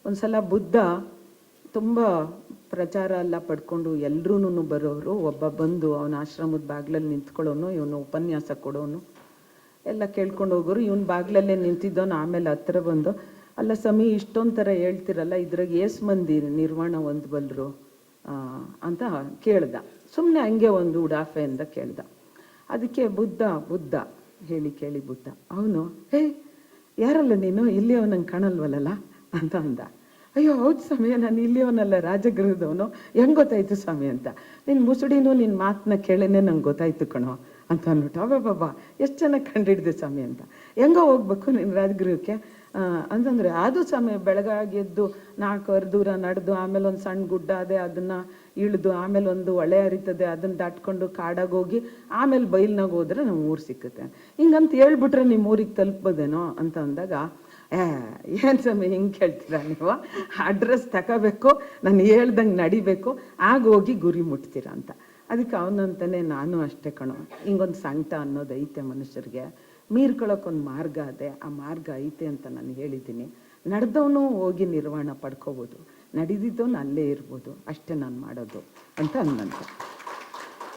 ಒಂದ್ಸಲ ಬುದ್ಧ ತುಂಬ ಪ್ರಚಾರ ಎಲ್ಲ ಪಡ್ಕೊಂಡು ಎಲ್ರೂ ಬರೋರು, ಒಬ್ಬ ಬಂದು ಅವನ ಆಶ್ರಮದ ಬಾಗಿಲಲ್ಲಿ ನಿಂತ್ಕೊಳ್ಳೋನು, ಇವನು ಉಪನ್ಯಾಸ ಕೊಡೋನು, ಎಲ್ಲ ಕೇಳ್ಕೊಂಡು ಹೋಗೋರು. ಇವನು ಬಾಗಿಲಲ್ಲೇ ನಿಂತಿದ್ದವನು ಆಮೇಲೆ ಹತ್ರ ಬಂದು, ಅಲ್ಲ ಸ್ವಾಮಿ ಇಷ್ಟೊಂದು ಥರ ಹೇಳ್ತಿರಲ್ಲ, ಇದ್ರಾಗ ಏಸು ಮಂದಿ ನಿರ್ವಾಣ ಹೊಂದಬಲ್ಲರು ಅಂತ ಕೇಳ್ದ. ಸುಮ್ಮನೆ ಹಂಗೆ ಒಂದು ಉಡಾಫೆಯಿಂದ ಕೇಳ್ದ. ಅದಕ್ಕೆ ಬುದ್ಧ ಹೇಳಿ ಕೇಳಿ ಬುದ್ಧ ಅವನು, ಹೇ ಯಾರಲ್ಲ ನೀನು, ಇಲ್ಲಿ ಅವನಂಗೆ ಕಾಣಲ್ವಲ್ಲ ಅಂತ ಅಂದ. ಅಯ್ಯೋ ಹೌದು ಸ್ವಾಮಿ, ನಾನು ಇಲ್ಲಿಯವನಲ್ಲ, ರಾಜಗೃಹದವನು, ಹೆಂಗೆ ಗೊತ್ತಾಯ್ತು ಸ್ವಾಮಿ ಅಂತ. ನಿನ್ನ ಮುಸುಡಿನೂ ನಿನ್ನ ಮಾತನ್ನ ಕೇಳೇನೆ ನಂಗೆ ಗೊತ್ತಾಯ್ತು ಕಣೋ ಅಂತ ಅಂದ್ಬಿಟ್ಟು, ಬಾಬಾ ಎಷ್ಟು ಚೆನ್ನಾಗಿ ಕಂಡಿಡ್ದೆ ಸ್ವಾಮಿ ಅಂತ. ಹೆಂಗೋ ಹೋಗ್ಬೇಕು ನಿನ್ನ ರಾಜಗೃಹಕ್ಕೆ ಅಂತಂದರೆ, ಅದು ಸ್ವಾಮಿ ಬೆಳಗಾಗಿ ಎದ್ದು 4 ಅವರ್ ದೂರ ನಡೆದು, ಆಮೇಲೆ ಒಂದು ಸಣ್ಣ ಗುಡ್ಡ ಅದೇ ಅದನ್ನು ಇಳಿದು, ಆಮೇಲೆ ಒಂದು ಹೊಳೆ ಹರಿತದೆ ಅದನ್ನು ದಾಟ್ಕೊಂಡು ಕಾಡಾಗಿ ಹೋಗಿ ಆಮೇಲೆ ಬೈಲ್ನಾಗ ಹೋದ್ರೆ ನಮ್ಮ ಊರು ಸಿಕ್ಕುತ್ತೆ. ಹಿಂಗಂತ ಹೇಳ್ಬಿಟ್ರೆ ನಿಮ್ಮ ಊರಿಗೆ ತಲುಪೋದೇನೋ ಅಂತ ಅಂದಾಗ, ಏನು ಸ್ವಾಮಿ ಹಿಂಗೆ ಕೇಳ್ತೀರಾ ನೀವು, ಅಡ್ರೆಸ್ ತಗೋಬೇಕು, ನಾನು ಹೇಳ್ದಂಗೆ ನಡಿಬೇಕು, ಆಗ ಹೋಗಿ ಗುರಿ ಮುಟ್ತೀರಾ ಅಂತ. ಅದಕ್ಕೆ ಅವನಂತಾನೆ, ನಾನು ಅಷ್ಟೇ ಕಣೋ, ಹಿಂಗೊಂದು ಸಂಕಟ ಅನ್ನೋದು ಐತೆ ಮನುಷ್ಯರಿಗೆ, ಮೀರ್ಕೊಳ್ಳೋಕ್ಕೊಂದು ಮಾರ್ಗ ಅದೇ, ಆ ಮಾರ್ಗ ಐತೆ ಅಂತ ನಾನು ಹೇಳಿದ್ದೀನಿ. ನಡೆದವನು ಹೋಗಿ ನಿರ್ವಾಣ ಪಡ್ಕೋಬೋದು, ನಡೆದಿದ್ದವನು ಅಲ್ಲೇ ಇರ್ಬೋದು, ಅಷ್ಟೇ ನಾನು ಮಾಡೋದು ಅಂತ ಅಂದಂತೆ.